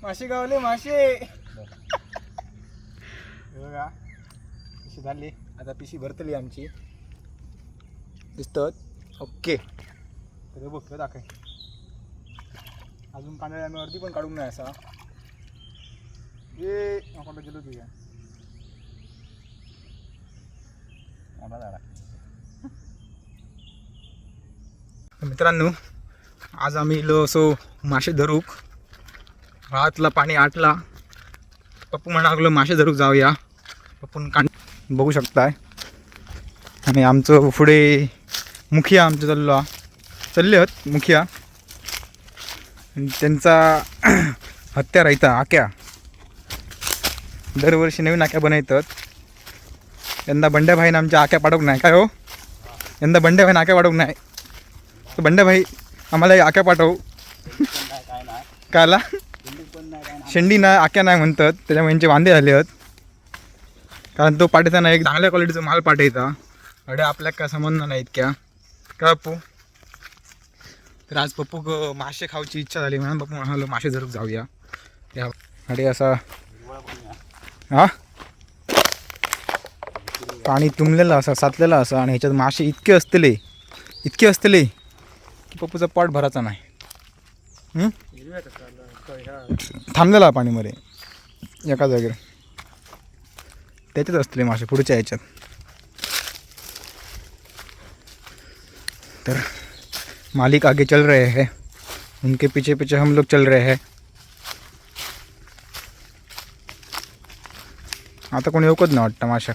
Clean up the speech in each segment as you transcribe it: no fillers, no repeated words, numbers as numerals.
मासे गावले मासे. बघा पिशी झाली आता, पिशी भरतली आमची दिसतात. ओके तर बघ दाखव. अजून कांदळे आम्ही अर्धी पण काढून नाही असा. ये आपण गेलो तुझ्या मित्रांनो, आज आम्ही इलो असो मासे धरूक. रातला पाणी आटला. पप्पू म्हणा लागलो मासे धरूक जाऊया. पप्पून बघू शकताय. आणि आमचं पुढे मुखिया आमचं चालले आहेत मुखिया. त्यांचा हत्या राहता आक्या. दरवर्षी नवीन आक्या बनवतात. यंदा बंड्याभाईनं आमच्या आक्या पाडवक नाही काय हो. यंदा बंड्याभाईनं आक्या पाडवक नाही. तर बंड्याभाई आम्हाला आक्या पाठव. कायला शेंडी नाही आक्या नाही म्हणतात. त्याच्यामुळे यांचे वांदे झाले आहेत. कारण तो पाठवताना एक चांगल्या क्वालिटीचा माल पाठवता. अडे आपल्या काय संबंध नाही इतक्या काय पप्पू. तर आज पप्पूक मासे खाऊची इच्छा झाली म्हणून पप्पू म्हणालो मासे धरूक जाऊया. त्या अडे असा हा पाणी तुंबलेलं असं साचलेलं असं. आणि ह्याच्यात मासे इतके असतले की पप्पूचा पोट भरायचा नाही. थांबलेला पाणीमध्ये एका जागेवर. त्याच्यात असतले मासे पुढच्या ह्याच्यात. तर मालिक आगे चल रहे हैं, उनके पीछे पीछे हम लोग चल रहे हैं. आता कोणी येऊकच नाही वाटतं माशा.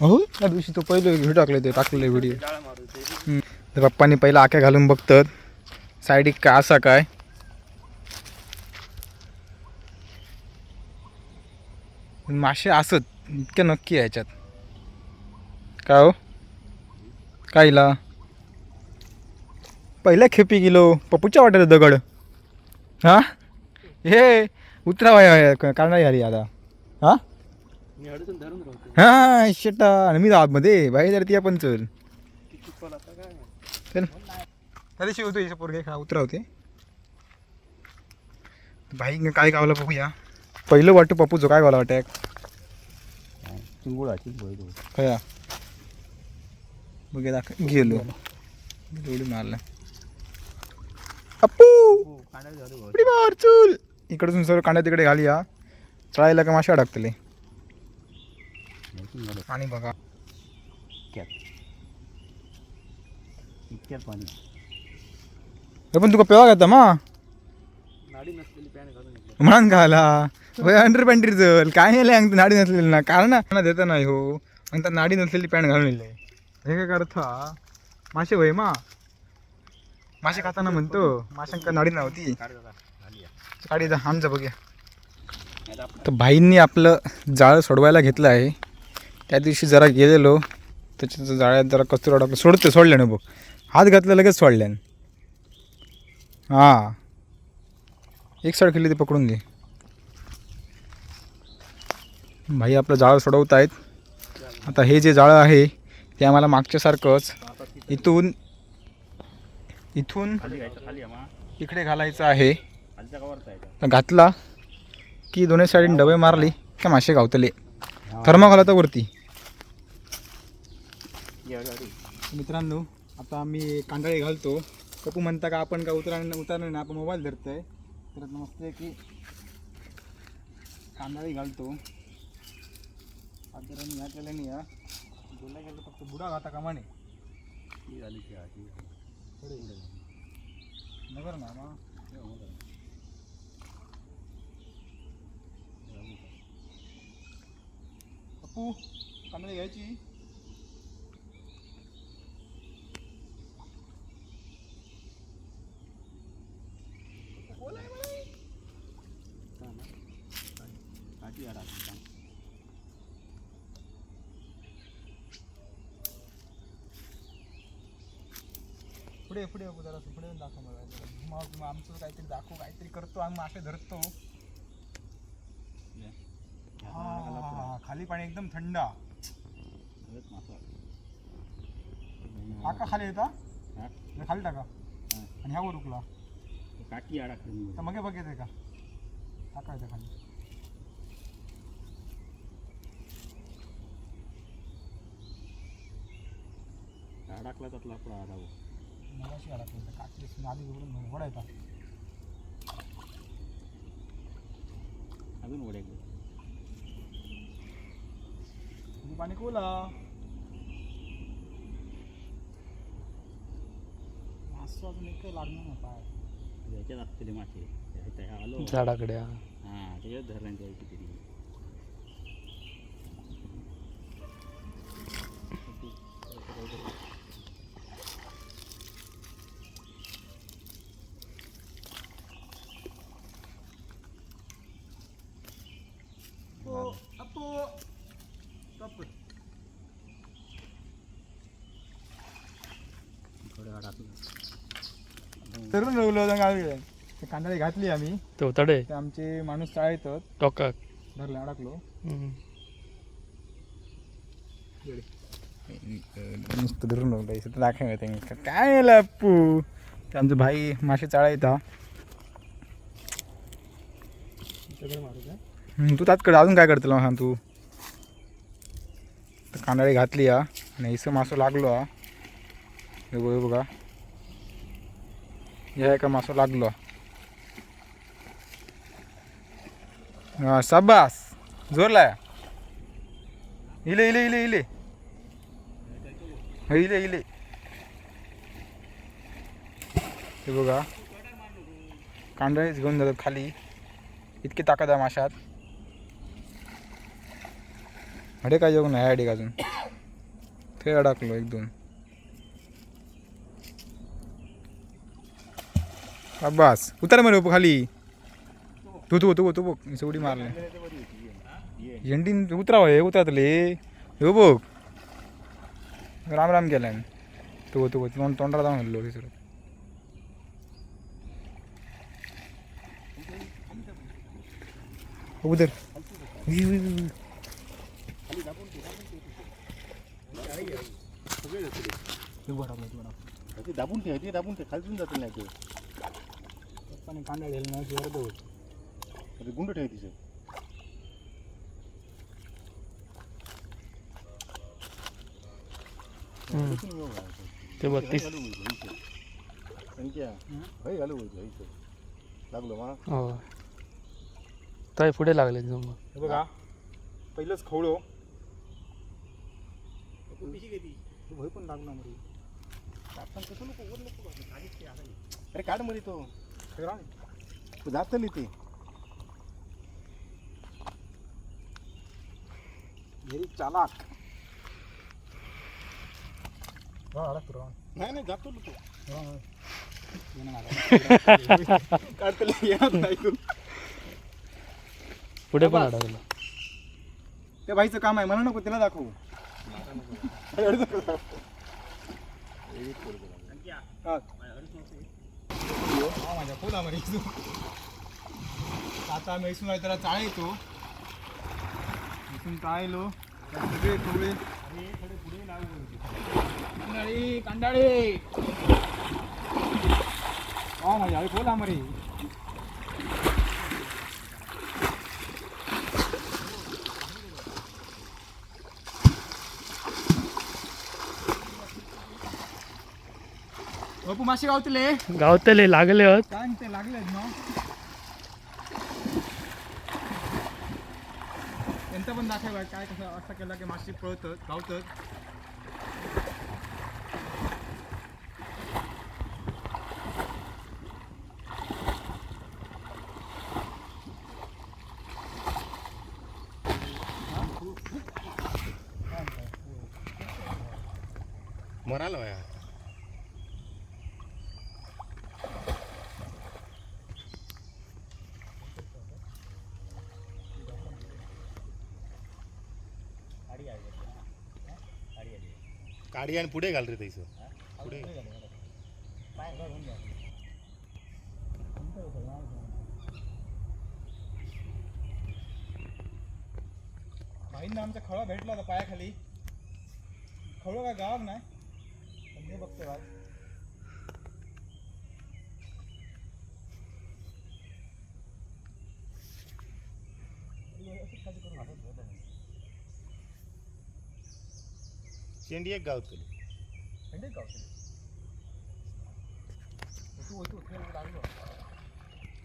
हो त्या दिवशी तो पहिले व्हिडिओ टाकलेले व्हिडिओ. तर पप्पांनी पहिला आक्या घालून बघतात साईडिक का असा काय. मासे असत इतकं नक्की आहे ह्याच्यात. काय हो कायला पहिल्या खेपी गेलो पप्पूच्या वाट्यात दगड. हा हे उतरावाय काढणार यारी आता. हा हा शेटा आणि मी आतमध्ये बाई जर ती आपण चल त्या दिवशी होतो पोरगे खा उतरावते. बाई काय गावलं बघूया. पहिलं वाटतं पप्पूचं काय गावला वाटत खया बघे दाखव गेलो एवढी मारला. अप्पू मार चूल इकडून सर्व कांड्या तिकडे घालूया. चळायला का माशा अडकतले. आणि बघा पण तुका पेवा घेता मा म्हणून घाला अंडर पॅन्ट्री चल काय नाही नाडी नसलेली ना कारण ना देता नाही हो. मग त्या नाडी नसलेली पॅन्ट घालून येईल हे काय करता. मासे वय मासे खाताना म्हणतो माशांका नाडी नव्हती गाडी आमचं बघूया. तर भाईंनी आपलं जाळं सोडवायला घेतलं आहे. त्या दिवशी जरा गेलेलो त्याच्या जाळ्यात जरा कचरा टाकलं सोडल्यानं बघ. हात घातलं लगेच सोडल्यानं. हां एक साईड केली ती पकडून घे. भाई आपलं जाळं सोडवत आहेत. आता हे जे जाळं आहे ते आम्हाला मागच्यासारखंच इथून इकडे घालायचं आहे. घातला की दोन्ही साईडने डबे मारली का मासे गावतले. थर्मा घाला तर वरती. मित्रांनो आता आम्ही कांदळे घालतो. कपू म्हणता का आपण का उतरणार ना आपण मोबाईल धरतोय. तर मस्त की कांदळे घालतो. साधारण ह्या केल्याने या बोला गेलं फक्त बुडा घाता कामाने नगर ना मा पप्पू कांदळे घ्यायची. पुढे पुढे जरा पुढे दाखव मला. मग आमचं काहीतरी दाखव काहीतरी करतो आम्ही मासे धरतो. खाली पाणी एकदम थंड. टाका खाली येता खाली टाका आणि ह्यावर रुकला काठी मग बघ येते का टाकायचं खाली. अडकला त्यातला आपला आडावं. मगाशी अडकलं काठी आधी उघडून वडायचा. अजून ओढ्याकडे पाणी कोला मासं अजून एक काही लागणार ना पाय. याच्यात असलेले मासे आलो झाडाकडे हां त्याच्यात धरलं त्या किती थोडं अडकलं. तरुण रवलं कांदाळी घातली आम्ही. तो तडे ते आमचे माणूस चाळीत टोकाक धरले अडकलो. नुसतं धरून रवलं दाखव काय लप्पू. ते आमचं भाई मासे चाळायता. तू त्यातकडे अजून काय करतो सांग तू. कांदाळी घातली हा आणि इसं मासं लागलो हा. हे बघा या एका मासं लागलो. शाबास जोरला. इले इले इले इले इले इले. हे बघा कांदाळीच घेऊन जातात खाली. इतकी ताकद आहे माशात. अडे काय जेवण आहे अडीक अजून ते अडकलो एक दोन. अब्बास उतर मरे खाली. तू तू तू तू बघ शेवटी मारले झेंडीन उतराव हे उतरतले हे बघ. राम राम केलाय तू तू तोंडाला जाऊन हल्लो हे सर. उधर दाबून ठेव ते दाबून ठेव खालून जातील नाही ते कांदा घ्यायला गुंड ठेव तिचं. ते 32 संख्या भाई घालू लागलो मा. हो ताई पुढे लागले जम. हे बघा पहिलंच खवळो भय पण लागला मध्ये. अरे काढ मध्ये तो जात ते चालाक. नाही नाही जातो तू पुढे पण अडकला. त्या भाईचं काम आहे मला नको त्याला दाखवू. माझ्या खोलामध्ये आता आम्ही इसून त्याला चाळायचो. इथून चाळलो सगळे थोडे कांदाळी कांदाळी. हा माझ्या खोला मरे. बापू मासे गावतले लागले होत. काय ते लागले ना त्यांचं पण दाखवा काय कसं असं केलं की मासे पळतात गावतात. मराला वया काडी आणि पुढे घाल रे तैसं पुढे. भाईंना आमचा खळा भेटला होता पायाखाली. खळो काय गाव नाही पण हे बघतोय आज. शेंडी एक गावतली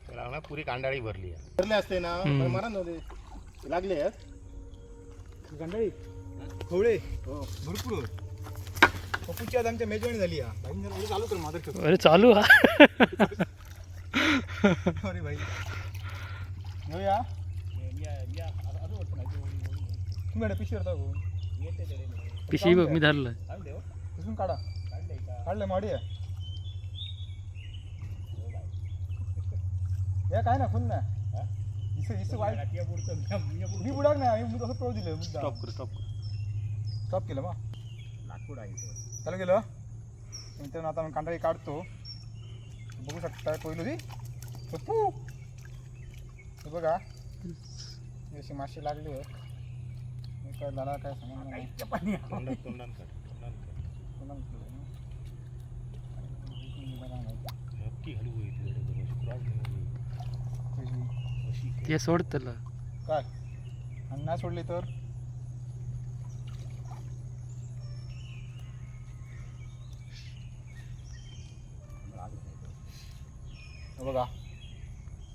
त्याला ना पुरी कांडाळी भरली आहे. भरले असते ना हम्म. मरण नव्हते लागले आहेत कांडाळी खवळे हो भरपूर पप्पूची आज आमच्या मेजवानी झाली हा भाई जरा उडी चालू कर माझं अरे चालू हा अरे भाई येऊया तुम्ही पिशी करता हो पिशी बघ मी धरलं तिथून काढा काढलं माडी आहे या काय ना फुल ना इसं वाईट मी बुडाक नाही मी तसं पळू दिलं मुद्दा स्टॉप केलं मग लाकूड आहे चालू गेलं मित्रांनो आता मी कांडाळी काढतो बघू शकता पहिलं ती पप्पू हे बघा अशी माशी लागली आहे मी काय झाला काय सांगा नाही तोंडान नक्की हलवू ते सोड त्याला काय आणि नाही सोडली तर हे बघा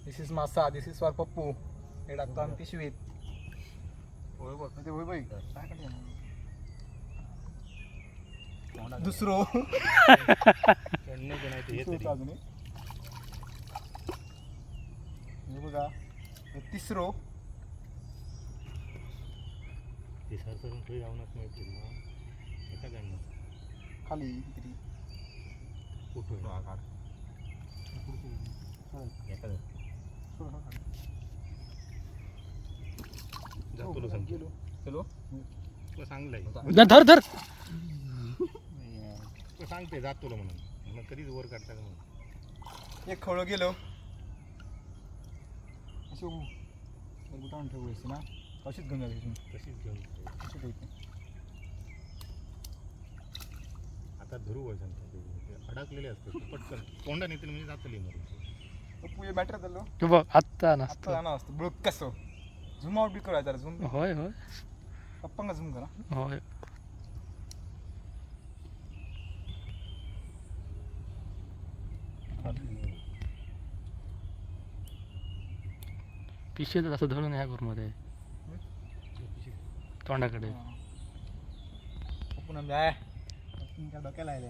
दिस इज मासा दिस इज फॉर पप्पू हे टाकतो आम्ही पिशवीत होय बघ ते होय बाई काय करते दुसरं अजून हे बघा हे तिसरं ते सरसरून थोडी जाऊनच माहिती एका गाणं खाली किती कुठं तुला सांगतो चलो तुला सांगलंय धर धर तुला सांगते जात तुला म्हणून मग कधीच वर काढता का म्हणून एक खवळं गेलो अशी बुटावून ठेवू असते ना अशीच घेऊन जायची तशीच घेऊन अशी ठेवते आता धरू वय सांगतो ते अडकलेले असते पटकन तोंडा नेतील म्हणजे जातली मग पप्पू बॅटरी चाललो तू बघ आत्ता आता नसतं जाणार असतं बुळक कसं झूम आउट बी करायचं झूम होय होय पप्पांना झूम करा होय पिशे तर असं धरून ह्या घरमध्ये तोंडाकडे पप्पू ना जाय तुमच्या डोक्याला आले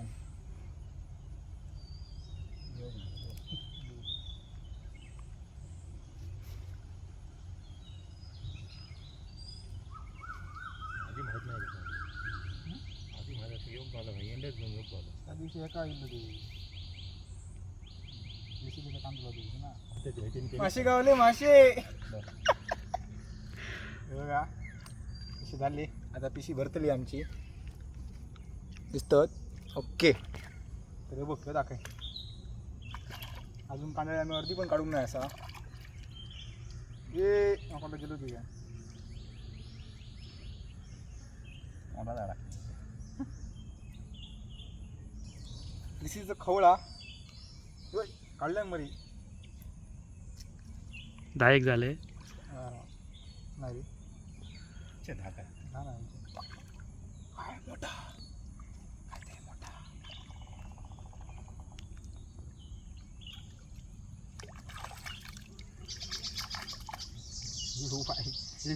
आधी माहीत नाही आधी माझ्या येऊन पाहिलं भाई एंडच घेऊन येऊन पाहिलं त्या दिवशी एका येईल ते जेसीबीचं काम चालू होतं ना मासे गावले मासे बघा पिशी झाली आता पिशी भरतली आमची दिसतात ओके तर बघ दाखव अजून कांदा आम्ही अर्धी पण काढून नाही असा ये आपण गेलो तुझ्या दिस इज द खवळा काढलाय मरी 10 झाले नाही रे धाका काय मोठा काय ते मोठा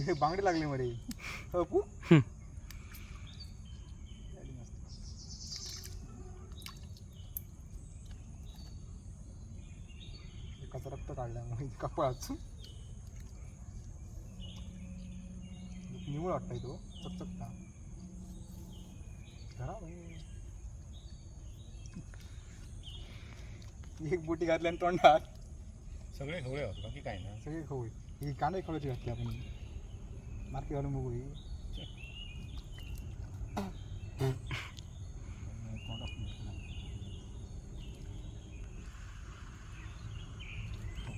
हे बांगडी लागली मरे पप्पू एकाचं रक्त काढल्यामुळे कपाळाच निवळ वाटतंय तो चकचकता धरा भाई एक बोटी घातली आणि तोंडात सगळे ढोळे होत बाकी काय ना सगळे खवळे ही कांदा खवळ्याची घातली आपण मार्केट घालून बघू ही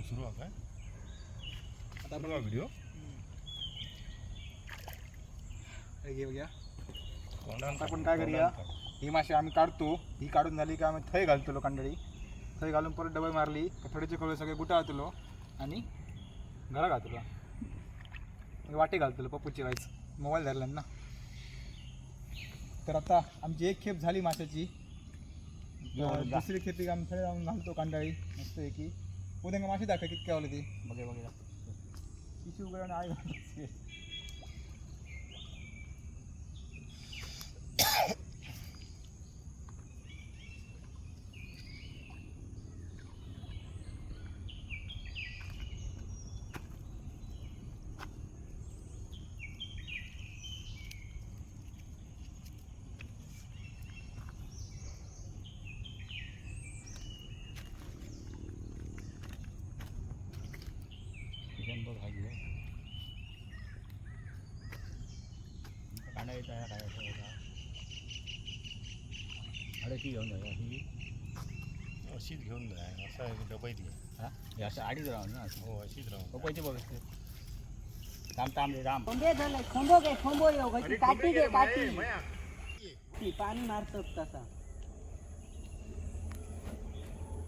सुरू आहे काय आता बघा व्हिडिओ घे बघ्या तोंडान आता आपण काय करूया ही माशी आम्ही काढतो ही काढून झाली की आम्ही थंय घालतो कांडळी थंय घालून परत डबल मारली थोडेचे खवळे सगळे बुटा घातलो आणि घरा घातलो वाटे घालतो पप्पूची व्हायचं मोबाईल धरला ना तर आता आमची एक खेप झाली माशाची. दुसरी खेपी आम्ही थोडे जाऊन घालतो कांडाळी मस्त आहे की उद्या माशी दाखव किती आवलं ती बघे बघे पिशी उघड आई घालते. ती घेऊन जा ही अशीच घेऊन जा असा डबायतली हा असं आडीच राहून ना हो अशीच राहून पैसे बघते राम तांबे राम खोंबे झालं खोंबो घे खोंबो येऊ घे काठी घे काठी ती पाणी मारतो तसा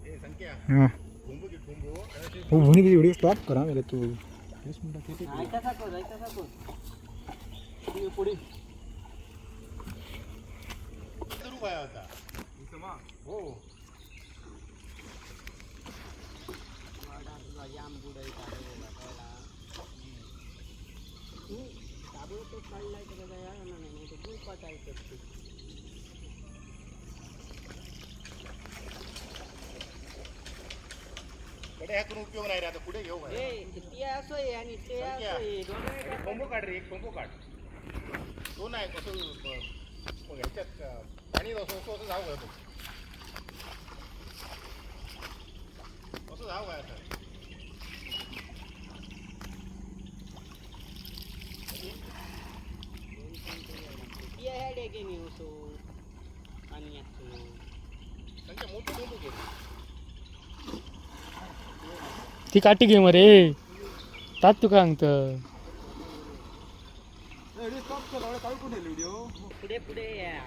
ए संख्या हां ठोंबो की ठोंबो हो म्हणे की व्हिडिओ स्टॉप करा मेरे तू 20 मिनिटं किती ऐका कर ती पुढे सुरू काय होता हो जाम बुडाई ताबो तो काढलाय तर काय नाही तो खूप पाताय करते कडे ह्या करून उपयोग नाही रे आता पुढे घेऊ काय ते असं आहे आणि ते असं आहे दोन्ही कोंबो काढ रे एक कोंबो काढ दोन आहे कसं मग ह्याच्यात पाणी असं जाऊ काय असं जाऊ काय आता ती आहे डेगे मी होतो आणि असतो त्यांच्या मोठं कोंबो घे ती काठी घे मरे तात तुका सांगत व्हिडिओ स्टॉप कर एवढं काढू कोण व्हिडिओ पुढे पुढे या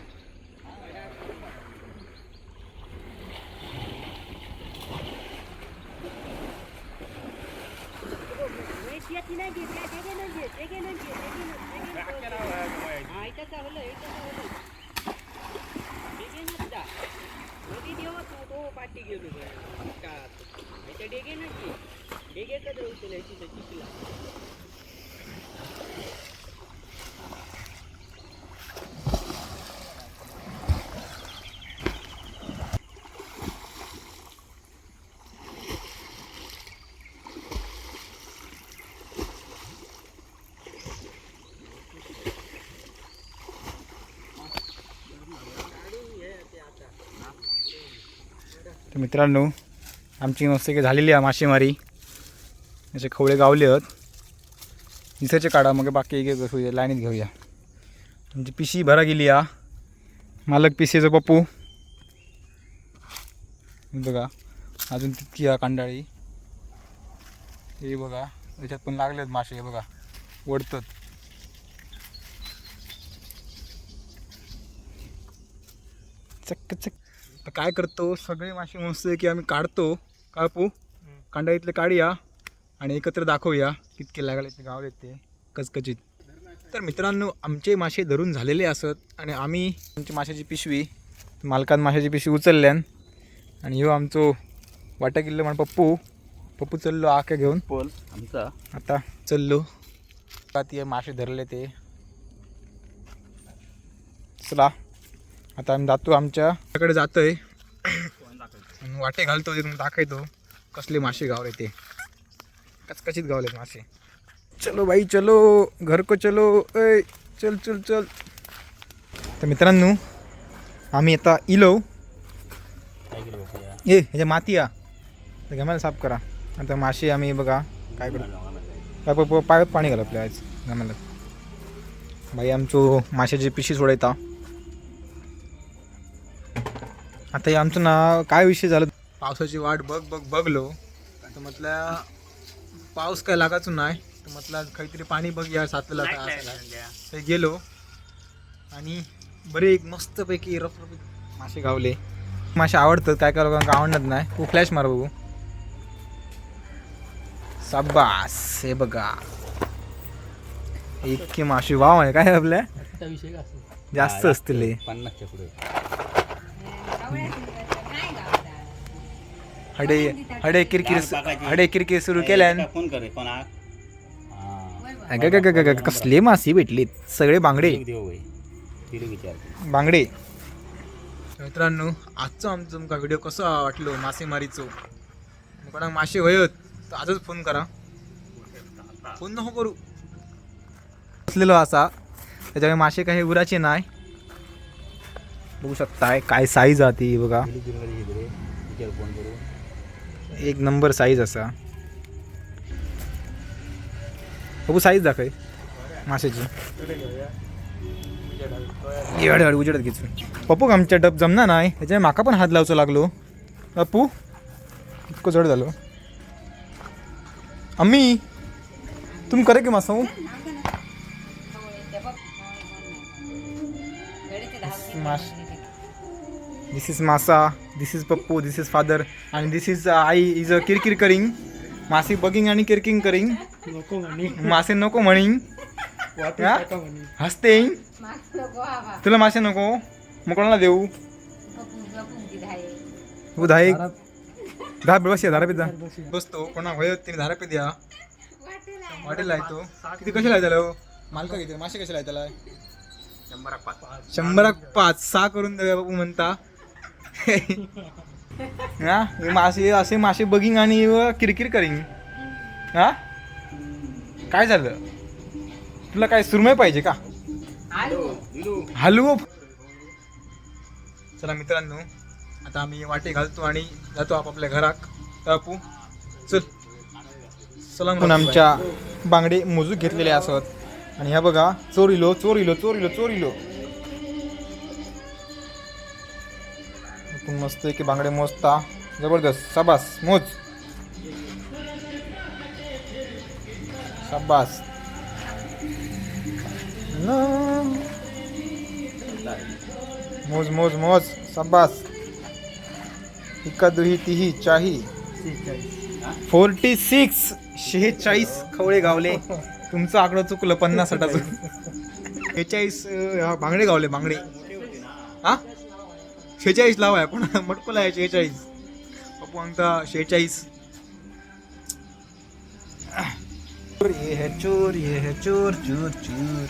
पाठी गेलो डेगे नाही डेगे कधी होतील चिखला तर मित्रांनो आमची मस्त की झालेली आहे मासेमारी असे खवळे गावले आहेत इसेचे काढा मग बाकी एक एक होऊया लाईनीत घेऊया आमची पिशी भरा गेली या मालक पिशीचं पप्पू बघा अजून तितकी या कांडाळी हे बघा याच्यात पण लागलेत मासे हे बघा ओढतात चक्क चक्क तर काय करतो सगळे मासे मस्त की आम्ही काढतो कापू कांडाळीतले काढूया आणि एकत्र दाखवूया कितके लागले ते गाव ते कचकचित. तर मित्रांनो आमचे मासे धरून झालेले असत आणि आम्ही आमची माशाची पिशवी मालकान माशाची पिशवी उचलल्यान आणि ह्यो आमचो वाटा किल्लो म्हण पप्पू चललो आख्या घेऊन पोल आमचा आता चललो का ते मासे धरले ते चला आता आम्ही जातो आमच्याकडे जातोय वाटे घालतो तिथून दाखवतो कसले मासे गावले ते कचकचित गावले मासे. चलो बाई चलो घर को चलो ऐ चल चल चल. तर मित्रांनो आम्ही आता इलो ये ह्याच्या माती या तर गमाला साफ करा. आता मासे आम्ही बघा काय करतो पायात पाणी घाल आपल्या आज गमाला बाई आमचो माशाची पिशी सोडायता. आता हे आमचं ना काय विषय झाला पावसाची वाट बघलो तर म्हटलं पाऊस काय लागायचो नाही तर म्हटलं काहीतरी पाणी बघ या सातला काय असायला ते गेलो आणि बरे एक मस्तपैकी रफ मासे गावले. मासे आवडतात काय काय लोकांना आवडत नाही. तू फ्लॅश मार बघू साबास हे बघा इतके मासे वाव आहे काय आपल्या विषय का जास्त असतील हे. 50च्या पुढे. हडे हडे किरकिर सुरू केल्यान फोन करे कोण कसले मासे भेटलीत सगळे बांगडे देव भाई तिला विचारते. बांगडे. मित्रांनो आजचो आमचो तुमका व्हिडिओ कसो वाटलो मासेमारीचो. कोणाक मासे वयत तर आजच फोन करा. फोन नको करू असलेलो असा त्याच्यामुळे मासे काही उराचे नाही. बघू शकताय काय साईज आहे ती बघा. विचार फोन करू. एक नंबर साईज असा. बघू साईज दाखय माशाची. एवढ्या उजेडात घेचून पप्पू आमच्या डब जमना नाही त्याच्यामुळे माका पण हात लावचो लागलो. पप्पू इतकं जड झालो. अम्मी तुम करे की मासा दिस इज मासा, this is Pappu, this is father आणि this is I is a किरकिर करिंग. मासे बगिंग आणि किरकिंग करिंग. नको म्हणी मासे नको म्हणिंग. वाटून हा? टाका म्हणी. हसते तुला मासे नको मग कोणाला देऊ. तू दहा एक दहा बस धारा पे बसतो कोणा वय तिने धारा पे द्या वाटेल आहे तो. किती कशी लाय त्याला मालका किती मासे कसे लाय त्याला 100 6 करून द्या बाबू म्हणता. हा मासे असे मासे बगिंग आणि किरकिर करिंग. हा काय झालं तुला काय सुरमई पाहिजे का हलवू. चला मित्रांनो आता आम्ही वाटे घालतो आणि जातो आपापल्या घराक. टापू चल चला म्हणून आमच्या बांगडे मोजूक घेतलेले असत. आणि ह्या बघा चोरिलो चोरिलो चोरिलो चोरिलो. आपण मस्त की बांगडे मोजता जबरदस्त. शाबास मोज शाबास. मोज मोज मोज शाबास. इका दुही तिही चाही 46 46 खवळे गावले. तुमचं आकडं चुकलं 50-60चं. 46 बांगडे गावले बांगडे. हा 46 लावाय पण मटकोला आहे 46. पप्पू अंगता 46. ये है चोर चोर चोर.